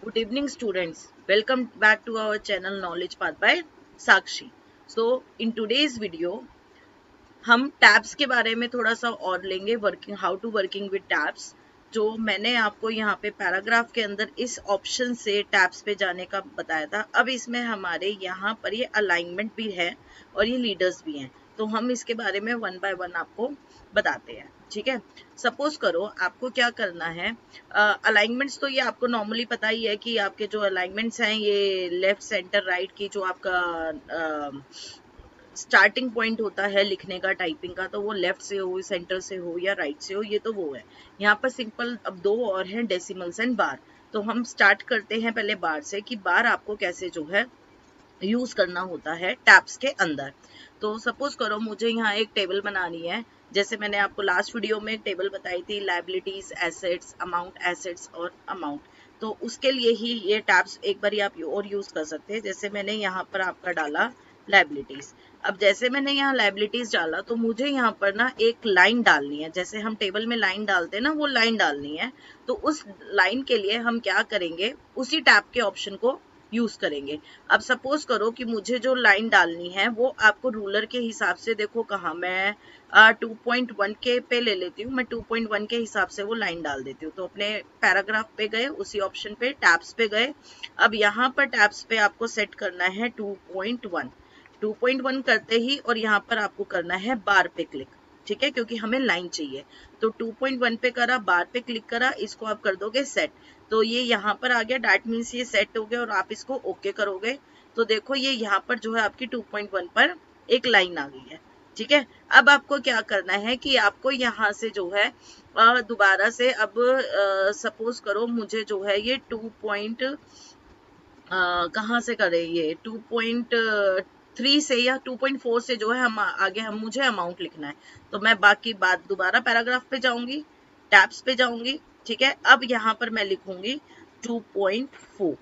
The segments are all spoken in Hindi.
Good evening, students. Welcome back to our channel Knowledge Path by Sakshi. So, in today's video, हम टैब्स के बारे में थोड़ा सा और लेंगे, working how to working with tabs. जो मैंने आपको यहाँ पे पैराग्राफ के अंदर इस ऑप्शन से टैब्स पे जाने का बताया था, अब इसमें हमारे यहाँ पर ये अलाइनमेंट भी है और ये लीडर्स भी हैं, तो हम इसके बारे में वन बाय वन आपको बताते हैं। ठीक है, सपोज करो आपको क्या करना है। अलाइनमेंट्स तो ये आपको नॉर्मली पता ही है कि आपके जो अलाइनमेंट्स हैं ये लेफ्ट सेंटर राइट की जो आपका स्टार्टिंग पॉइंट होता है लिखने का, टाइपिंग का, तो वो लेफ्ट से हो, सेंटर से हो या राइट से हो, ये तो वो है। यहाँ पर सिंपल अब दो और हैं, डेसिमल्स एंड बार। तो हम स्टार्ट करते हैं पहले बार से कि बार आपको कैसे जो है यूज करना होता है टैब्स के अंदर। तो सपोज करो मुझे यहाँ एक टेबल बनानी है, जैसे मैंने आपको लास्ट वीडियो में एक टेबल बताई थी, लायबिलिटीज, एसेट्स, अमाउंट, एसेट्स और अमाउंट। तो उसके लिए ही ये टैब्स एक बार आप और यूज कर सकते हैं। जैसे मैंने यहाँ पर आपका डाला लायबिलिटीज। अब जैसे मैंने यहाँ लायबिलिटीज डाला तो मुझे यहाँ पर ना एक लाइन डालनी है, जैसे हम टेबल में लाइन डालते हैं ना, वो लाइन डालनी है। तो उस लाइन के लिए हम क्या करेंगे, उसी टैब के ऑप्शन को यूज करेंगे। अब सपोज करो कि मुझे जो लाइन डालनी है वो आपको रूलर के हिसाब से, देखो कहाँ मैं 2.1 के पे ले लेती हूँ, मैं 2.1 के हिसाब से वो लाइन डाल देती हूँ। तो अपने पैराग्राफ पे गए, उसी ऑप्शन पे टैब्स पे गए। अब यहाँ पर टैब्स पे आपको सेट करना है 2.1। 2.1 करते ही और यहाँ पर आपको करना है बार पे क्लिक। ठीक है, क्योंकि हमें लाइन चाहिए। तो 2.1 पे करा, बार पे क्लिक करा, इसको आप कर दोगे सेट। तो ये यहाँ पर आ गया, डैट मीन्स ये सेट हो गया और आप इसको ओके करोगे तो देखो ये यहाँ पर जो है आपकी 2.1 पर एक लाइन आ गई है। ठीक है, अब आपको क्या करना है कि आपको यहाँ से जो है दोबारा से, अब सपोज करो मुझे जो है ये 2. कहाँ से करें, ये 2.3 से या 2.4 से जो है हम आगे हम मुझे अमाउंट लिखना है। तो मैं बाकी बात दोबारा पैराग्राफ पे जाऊंगी, टैब्स पे जाऊंगी। ठीक है, अब यहाँ पर मैं लिखूंगी 2.4।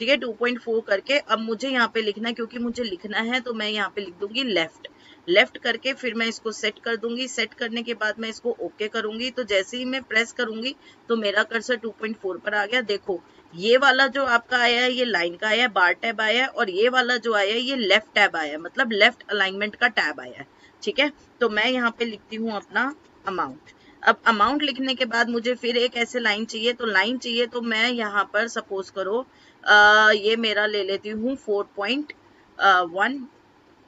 ठीक है, 2.4 करके अब मुझे यहाँ पे लिखना है, क्योंकि मुझे लिखना है तो मैं यहाँ पे लिख दूंगी लेफ्ट। लेफ्ट करके फिर मैं इसको सेट कर दूंगी। सेट करने के बाद मैं इसको ओके करूंगी। तो जैसे ही मैं प्रेस करूंगी तो मेरा कर्सर 2.4 पर आ गया। देखो ये वाला जो आपका आया है ये लाइन का आया है, बार टैब आया है, और ये वाला जो आया है ये लेफ्ट टैब आया है, मतलब लेफ्ट अलाइनमेंट का टैब आया है। ठीक है, तो मैं यहाँ पे लिखती हूँ अपना अमाउंट। अब अमाउंट लिखने के बाद मुझे फिर एक ऐसे लाइन चाहिए, तो लाइन चाहिए तो मैं यहाँ पर सपोज करो ये मेरा ले लेती हूँ 4.1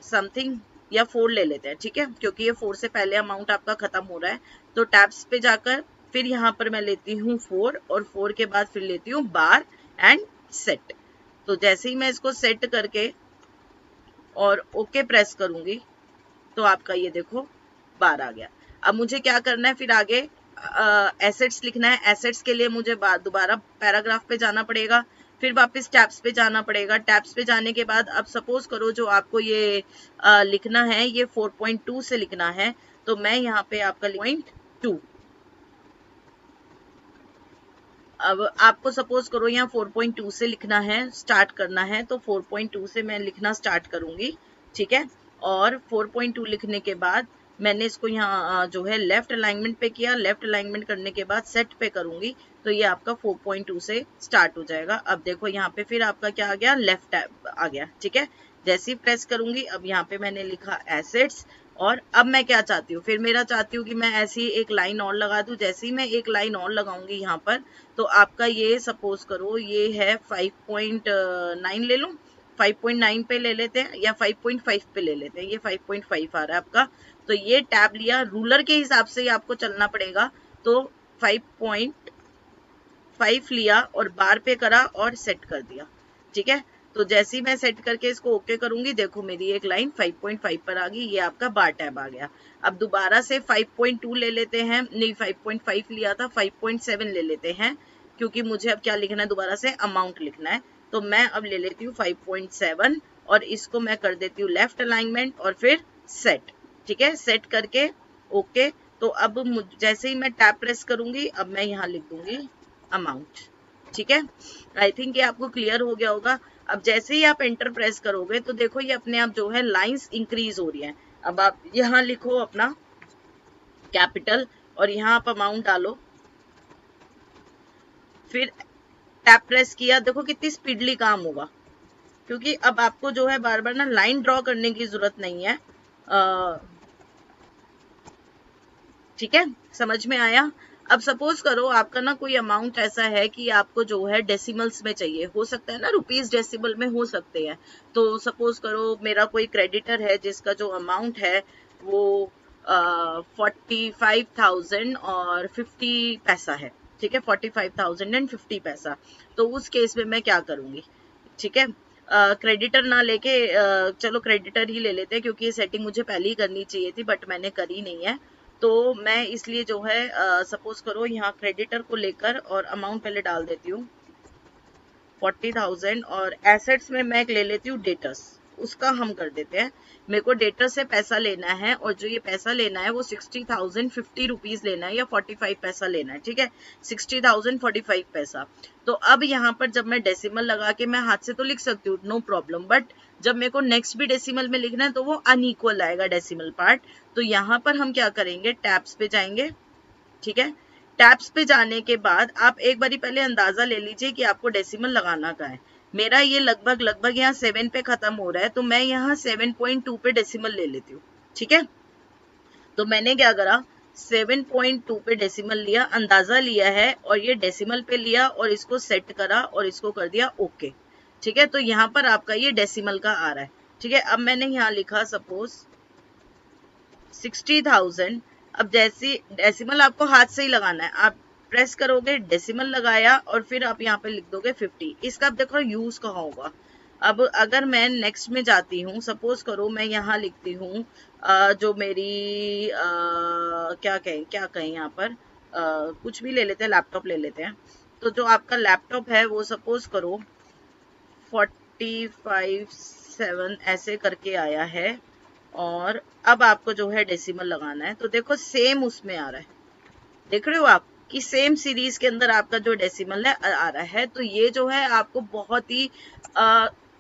समथिंग या 4 ले लेते हैं। ठीक है, क्योंकि ये 4 से पहले अमाउंट आपका खत्म हो रहा है। तो टैब्स पे जाकर फिर यहाँ पर मैं लेती हूँ 4 और 4 के बाद फिर लेती हूँ बार एंड सेट। तो जैसे ही मैं इसको सेट करके और ओके प्रेस करूंगी तो आपका ये देखो बार आ गया। अब मुझे क्या करना है, फिर आगे एसेट्स लिखना है। एसेट्स के लिए मुझे दोबारा पैराग्राफ पे जाना पड़ेगा, फिर वापस टैब्स पे जाना पड़ेगा। टैब्स पे जाने के बाद अब सपोज करो जो आपको ये लिखना है ये 4.2 से लिखना है, तो मैं यहाँ पे आपका 0.2। अब आपको सपोज करो यहाँ 4.2 से लिखना है, स्टार्ट करना है, तो 4.2 से मैं लिखना स्टार्ट करूंगी। ठीक है, और 4.2 लिखने के बाद मैंने इसको यहाँ जो है लेफ्ट अलाइनमेंट पे किया। लेफ्ट अलाइनमेंट करने के बाद सेट पे करूंगी तो ये आपका 4.2 से स्टार्ट हो जाएगा। अब देखो यहाँ पे फिर आपका क्या आ गया, लेफ्ट टैब आ गया। ठीक है, जैसे ही प्रेस करूंगी अब यहाँ पे मैंने लिखा एसेट्स, और अब मैं क्या चाहती हूँ, फिर मेरा चाहती हूँ कि मैं ऐसी एक लाइन और लगा दूं। जैसे ही मैं एक लाइन और लगाऊंगी यहाँ पर तो आपका ये सपोज करो ये है 5.9 ले लूं, 5.9 पे ले लेते हैं या 5.5 पे ले लेते हैं। ये 5.5 आ रहा है आपका। तो ये टैब लिया, रूलर के हिसाब से ही आपको चलना पड़ेगा। तो 5.5 लिया और बार पे करा और सेट कर दिया। ठीक है, तो जैसे ही मैं सेट करके इसको ओके करूंगी देखो मेरी एक लाइन 5.5 पर आ गई, ये आपका बार टैब आ गया। अब दोबारा से 5.2 ले लेते हैं, नहीं 5.5 लिया था, 5.7 ले लेते हैं, क्योंकि मुझे अब क्या लिखना है, दोबारा से अमाउंट लिखना है। तो मैं अब ले लेती हूँ 5.7 और इसको मैं कर देती हूँ लेफ्ट अलाइनमेंट और फिर सेट। ठीक है, सेट करके ओके। तो अब जैसे ही मैं टैप प्रेस करूंगी अब मैं यहाँ लिख दूंगी अमाउंट। ठीक है, आई थिंक ये आपको क्लियर हो गया होगा। अब जैसे ही आप एंटर प्रेस करोगे तो देखो ये अपने आप जो है लाइंस इंक्रीज हो रही हैं। अब आप यहाँ लिखो अपना कैपिटल और यहाँ आप अमाउंट डालो, फिर टैप प्रेस किया, देखो कितनी स्पीडली काम होगा, क्योंकि अब आपको जो है बार बार ना लाइन ड्रॉ करने की जरूरत नहीं है। ठीक है, समझ में आया। अब सपोज करो आपका ना कोई अमाउंट ऐसा है कि आपको जो है डेसिमल्स में चाहिए, हो सकता है ना रुपीस डेसिमल में हो सकते हैं। तो सपोज करो मेरा कोई क्रेडिटर है जिसका जो अमाउंट है वो 45,000 और 50 पैसा है। ठीक है, 45,000 एंड 50 पैसा। तो उस केस में मैं क्या करूंगी, ठीक है, क्रेडिटर ना लेके चलो क्रेडिटर ही ले लेते हैं, क्योंकि ये सेटिंग मुझे पहले ही करनी चाहिए थी बट मैंने करी नहीं है। तो मैं इसलिए जो है सपोज करो यहाँ क्रेडिटर को लेकर और अमाउंट पहले डाल देती हूँ 40,000, और एसेट्स में मैं ले लेती हूँ डेटर्स, उसका हम कर देते हैं। मेरे को डेटर से पैसा लेना है, और जो ये पैसा लेना है वो 60,000 50 रुपीज लेना है या 45 पैसा लेना है। ठीक है, 60,000 45 पैसा। तो अब यहाँ पर जब मैं डेसिमल लगा के मैं हाथ से तो लिख सकती हूँ, नो प्रॉब्लम, बट जब मेरे को नेक्स्ट भी डेसिमल में लिखना है तो वो अनइक्वल आएगा डेसिमल पार्ट। तो यहाँ पर हम क्या करेंगे, टैब्स पे जाएंगे। ठीक है, टैब्स पे जाने के बाद आप एक बारी पहले अंदाजा ले लीजिए कि आपको डेसिमल लगाना कहाँ है। मेरा ये लगभग यहाँ 7 पे खत्म हो रहा है, तो मैं यहाँ 7.2 पे डेसिमल ले लेती हूँ। ठीक है, तो मैंने क्या करा, 7.2 पे डेसिमल लिया, अंदाजा लिया है और ये डेसिमल पे लिया और इसको सेट करा और इसको कर दिया ओके। ठीक है, तो यहाँ पर आपका ये डेसिमल का आ रहा है। ठीक है, अब मैंने यहाँ लिखा सपोज 60,000। अब जैसी डेसिमल आपको हाथ से ही लगाना है, आप प्रेस करोगे, डेसिमल लगाया और फिर आप यहाँ पे लिख दोगे 50। इसका आप देखो यूज कहाँ होगा। अब अगर मैं नेक्स्ट में जाती हूँ, सपोज करो मैं यहाँ लिखती हूँ जो मेरी क्या कहें यहाँ पर कुछ भी ले लेते हैं, लैपटॉप ले लेते हैं। तो जो आपका लैपटॉप है वो सपोज करो 45,7 ऐसे करके आया है, और अब आपको जो है डेसिमल लगाना है। तो देखो सेम उसमें आ रहा है, देख रहे हो आप कि सेम सीरीज के अंदर आपका जो डेसिमल है आ रहा है। तो ये जो है आपको बहुत ही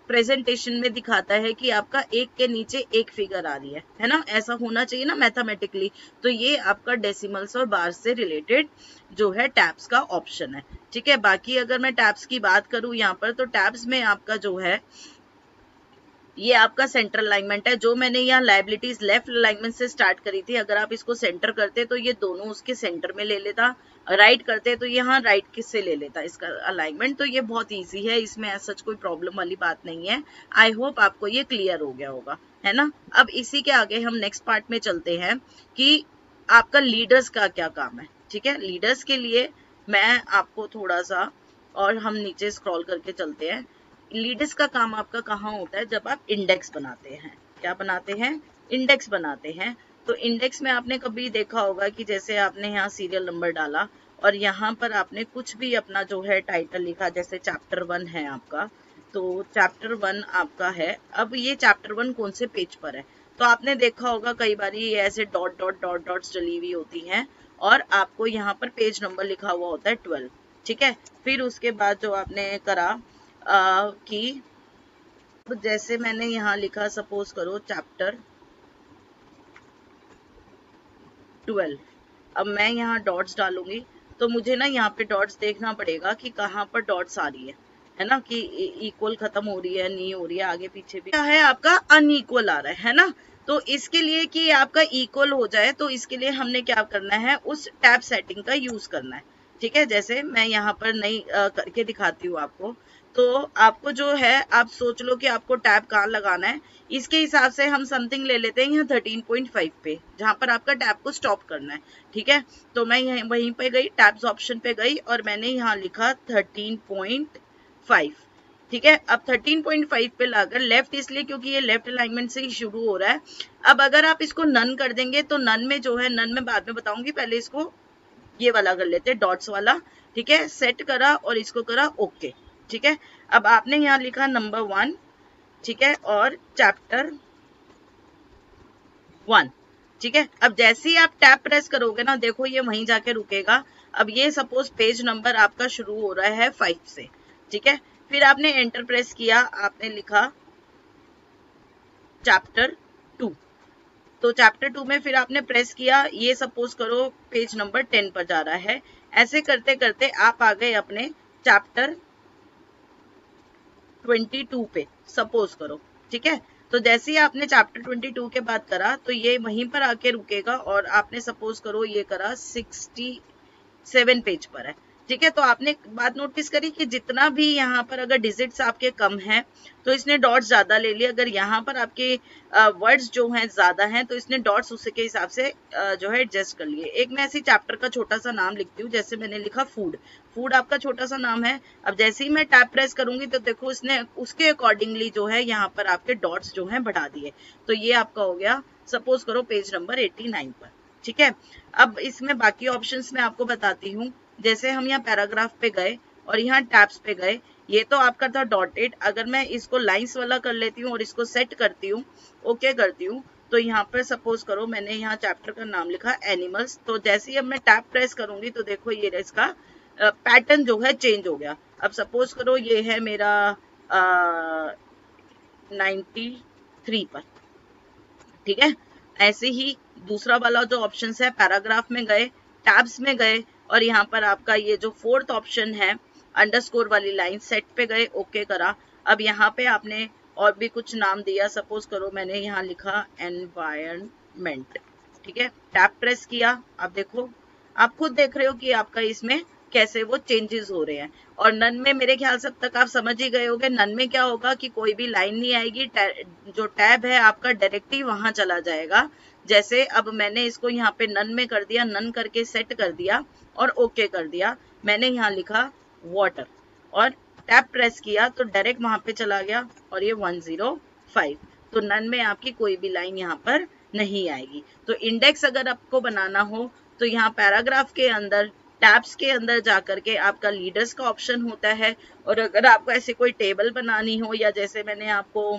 प्रेजेंटेशन में दिखाता है कि आपका एक के नीचे एक फिगर आ रही है ना, ऐसा होना चाहिए ना मैथमेटिकली। तो ये आपका डेसिमल्स और बार से रिलेटेड जो है टैब्स का ऑप्शन है। ठीक है, बाकी अगर मैं टैब्स की बात करूं यहाँ पर, तो टैब्स में आपका जो है ये आपका सेंटर अलाइनमेंट है। जो मैंने यहाँ लायबिलिटीज लेफ्ट अलाइनमेंट से स्टार्ट करी थी, अगर आप इसको सेंटर करते तो ये दोनों उसके सेंटर में ले लेता, राइट करते तो यहाँ राइट किससे ले लेता इसका अलाइनमेंट। तो ये बहुत इजी है, इसमें ऐसा कोई प्रॉब्लम वाली बात नहीं है। आई होप आपको ये क्लियर हो गया होगा, है ना। अब इसी के आगे हम नेक्स्ट पार्ट में चलते हैं कि आपका लीडर्स का क्या काम है। ठीक है, लीडर्स के लिए मैं आपको थोड़ा सा और हम नीचे स्क्रॉल करके चलते हैं। लीडर्स का काम आपका कहाँ होता है, जब आप इंडेक्स बनाते हैं। क्या बनाते हैं, इंडेक्स बनाते हैं। तो इंडेक्स में आपने कभी देखा होगा कि जैसे आपने यहाँ सीरियल नंबर डाला और यहाँ पर आपने कुछ भी अपना जो है टाइटल लिखा, जैसे चैप्टर 1 है आपका, तो चैप्टर 1 आपका है। अब ये चैप्टर 1 कौन से पेज पर है, तो आपने देखा होगा कई बार ये ऐसे डॉट डॉट डॉट डॉट्स डली हुई होती हैं, और आपको यहाँ पर पेज नंबर लिखा हुआ होता है 12। ठीक है, फिर उसके बाद जो आपने करा कि जैसे मैंने यहाँ लिखा, सपोज करो चैप्टर 12। अब मैं यहाँ डॉट्स डालूंगी, तो मुझे ना यहाँ पे डॉट्स देखना पड़ेगा कि कहाँ पर डॉट्स आ रही है ना, कि इक्वल खत्म हो रही है, नहीं हो रही है, आगे पीछे भी क्या है आपका अनइक्वल आ रहा है ना। तो इसके लिए कि आपका इक्वल हो जाए, तो इसके लिए हमने क्या करना है, उस टैब सेटिंग का यूज करना है। ठीक है, जैसे मैं यहाँ पर नहीं करके दिखाती हूँ आपको। तो आपको जो है, आप सोच लो कि आपको टैब कहाँ लगाना है, इसके हिसाब से हम समथिंग ले लेते हैं यहाँ 13.5 पे, जहां पर आपका टैब को स्टॉप करना है। ठीक है, तो मैं यहाँ वहीं पे गई, टैब्स ऑप्शन पे गई और मैंने यहाँ लिखा 13.5। ठीक है, अब 13.5 पे लाकर लेफ्ट, इसलिए क्योंकि ये लेफ्ट अलाइनमेंट से ही शुरू हो रहा है। अब अगर आप इसको नन कर देंगे, तो नन में जो है, नन में बाद में बताऊंगी, पहले इसको ये वाला कर लेते हैं, डॉट्स वाला। ठीक है, सेट करा और इसको करा ओके। ठीक है, अब आपने यहाँ लिखा नंबर 1। ठीक है, और चैप्टर 1। ठीक है, अब जैसे ही आप टैब प्रेस करोगे ना, देखो ये वहीं जाके रुकेगा। अब ये सपोज पेज नंबर आपका शुरू हो रहा है 5 से। ठीक है, फिर आपने एंटर प्रेस किया, आपने लिखा चैप्टर 2। तो चैप्टर 2 में फिर आपने प्रेस किया, ये सपोज करो पेज नंबर 10 पर जा रहा है। ऐसे करते करते आप आ गए अपने चैप्टर 22 पे सपोज करो, ठीक है। तो जैसे ही आपने चैप्टर 22 के बाद करा तो ये वहीं पर आके रुकेगा और आपने सपोज करो ये करा 67 पेज पर है, ठीक है। तो आपने एक बात नोटिस करी कि जितना भी यहाँ पर अगर डिजिट्स आपके कम हैं तो इसने डॉट्स ज्यादा ले लिए, अगर यहाँ पर आपके वर्ड्स जो हैं ज्यादा हैं तो इसने डॉट्स उसी के हिसाब से जो है एडजस्ट कर लिए। एक मैं ऐसी चैप्टर का छोटा सा नाम लिखती हूँ, जैसे मैंने लिखा फूड। फूड आपका छोटा सा नाम है। अब जैसे ही मैं टैब प्रेस करूंगी तो देखो इसने उसके अकॉर्डिंगली जो है यहाँ पर आपके डॉट्स जो है बढ़ा दिए। तो ये आपका हो गया सपोज करो पेज नंबर 89 पर, ठीक है। अब इसमें बाकी ऑप्शंस मैं आपको बताती हूँ। जैसे हम यहाँ पैराग्राफ पे गए और यहाँ टैब्स पे गए, ये तो आपका था डॉटेड। अगर मैं इसको लाइंस वाला कर लेती हूँ और इसको सेट करती हूँ, ओके करती हूँ, तो यहाँ पर सपोज करो मैंने यहाँ चैप्टर का नाम लिखा एनिमल्स। तो जैसे ही अब मैं टैब प्रेस करूंगी तो देखो ये इसका पैटर्न जो है चेंज हो गया। अब सपोज करो ये है मेरा 93 पर, ठीक है। ऐसे ही दूसरा वाला जो ऑप्शन है, पैराग्राफ में गए, टैब्स में गए और यहाँ पर आपका ये जो फोर्थ ऑप्शन है अंडरस्कोर वाली लाइन, सेट पे गए, ओके करा। अब यहाँ पे आपने और भी कुछ नाम दिया, सपोज करो मैंने यहाँ लिखा एनवायरनमेंट, ठीक है। टैब प्रेस किया, अब देखो आप खुद देख रहे हो कि आपका इसमें कैसे वो चेंजेस हो रहे हैं। और नन में मेरे ख्याल से अब तक आप समझ ही गए होंगे, नन में क्या होगा कि कोई भी लाइन नहीं आएगी, जो टैब है आपका डायरेक्टली वहां चला जाएगा। जैसे अब मैंने इसको यहाँ पे नन में कर दिया, नन करके सेट कर दिया और ओके कर दिया। मैंने यहाँ लिखा वाटर और टैब प्रेस किया तो डायरेक्ट वहां पे चला गया और ये 105। तो नन में आपकी कोई भी लाइन यहाँ पर नहीं आएगी। तो इंडेक्स अगर आपको बनाना हो तो यहाँ पैराग्राफ के अंदर टैब्स के अंदर जाकर के आपका लीडर्स का ऑप्शन होता है। और अगर आपको ऐसे कोई टेबल बनानी हो, या जैसे मैंने आपको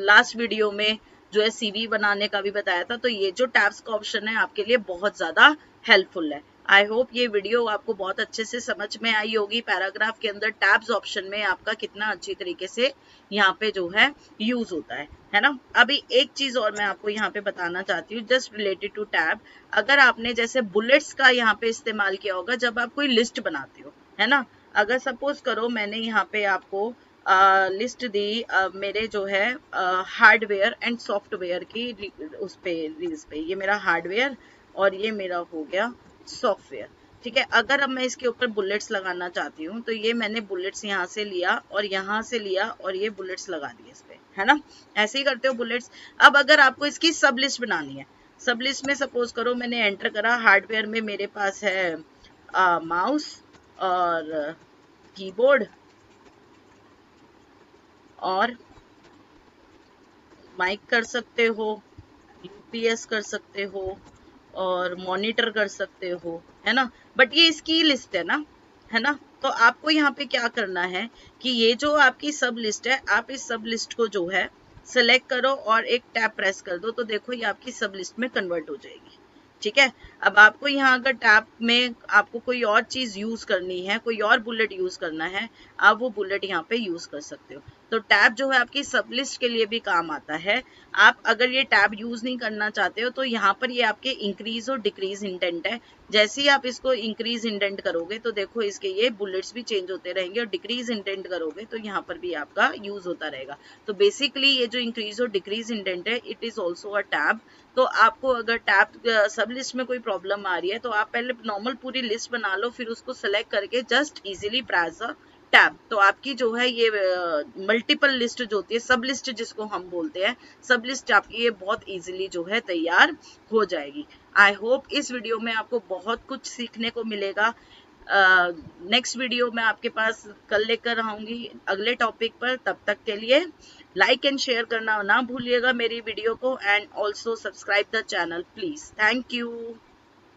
लास्ट वीडियो में जो है सीवी बनाने का भी बताया था, तो ये जो टैब्स का ऑप्शन है आपके लिए बहुत ज्यादा हेल्पफुल है। आई होप ये वीडियो आपको बहुत अच्छे से समझ में आई होगी। पैराग्राफ के अंदर टैब्स ऑप्शन में आपका कितना अच्छी तरीके से यहाँ पे जो है यूज होता है ना। अभी एक चीज और मैं आपको यहाँ पे बताना चाहती हूँ जस्ट रिलेटेड टू टैब। अगर आपने जैसे बुलेट्स का यहाँ पे इस्तेमाल किया होगा जब आप कोई लिस्ट बनाते हो, है ना। अगर सपोज करो मैंने यहाँ पे आपको लिस्ट दी मेरे जो है हार्डवेयर एंड सॉफ्टवेयर की उस पे रील्स पे, ये मेरा हार्डवेयर और ये मेरा हो गया सॉफ्टवेयर, ठीक है। अगर अब मैं इसके ऊपर बुलेट्स लगाना चाहती हूँ तो ये मैंने बुलेट्स यहाँ से लिया और यहाँ से लिया और ये बुलेट्स लगा दिए इस पे, है ना। ऐसे ही करते हो बुलेट्स। अब अगर आपको इसकी सब लिस्ट बनानी है, सब लिस्ट में सपोज करो मैंने एंटर करा, हार्डवेयर में मेरे पास है माउस और कीबोर्ड और माइक कर सकते हो, यूपीएस कर सकते हो और मॉनिटर कर सकते हो, है ना। बट ये इसकी लिस्ट है ना। तो आपको यहाँ पे क्या करना है कि ये जो आपकी सब लिस्ट है, आप इस सब लिस्ट को जो है सिलेक्ट करो और एक टैब प्रेस कर दो तो देखो ये आपकी सब लिस्ट में कन्वर्ट हो जाएगी, ठीक है। अब आपको यहाँ अगर टैब में आपको कोई और चीज यूज करनी है, कोई और बुलेट यूज करना है, आप वो बुलेट यहाँ पे यूज कर सकते हो। तो टैब जो है आपकी सब लिस्ट के लिए भी काम आता है। आप अगर ये टैब यूज नहीं करना चाहते हो तो यहाँ पर ये आपके इंक्रीज और डिक्रीज इंडेंट है। जैसे ही आप इसको इंक्रीज इंडेंट करोगे तो देखो इसके ये बुलेट्स भी चेंज होते रहेंगे और डिक्रीज इंडेंट करोगे तो यहाँ पर भी आपका यूज होता रहेगा। तो बेसिकली ये जो इंक्रीज और डिक्रीज इंडेंट है it is also a tab. तो आपको अगर टैब सब लिस्ट में कोई प्रॉब्लम आ रही है तो आप पहले नॉर्मल पूरी लिस्ट बना लो, फिर उसको सेलेक्ट करके just easily press the tab. तो आपकी जो है ये मल्टीपल लिस्ट जो होती है, सब लिस्ट जिसको हम बोलते हैं, सब लिस्ट आपकी ये बहुत इजीली जो है तैयार हो जाएगी। आई होप इस वीडियो में आपको बहुत कुछ सीखने को मिलेगा। नेक्स्ट वीडियो मैं आपके पास कल लेकर आऊंगी अगले टॉपिक पर। तब तक के लिए लाइक एंड शेयर करना ना भूलिएगा मेरी वीडियो को, and also subscribe the channel please. Thank you.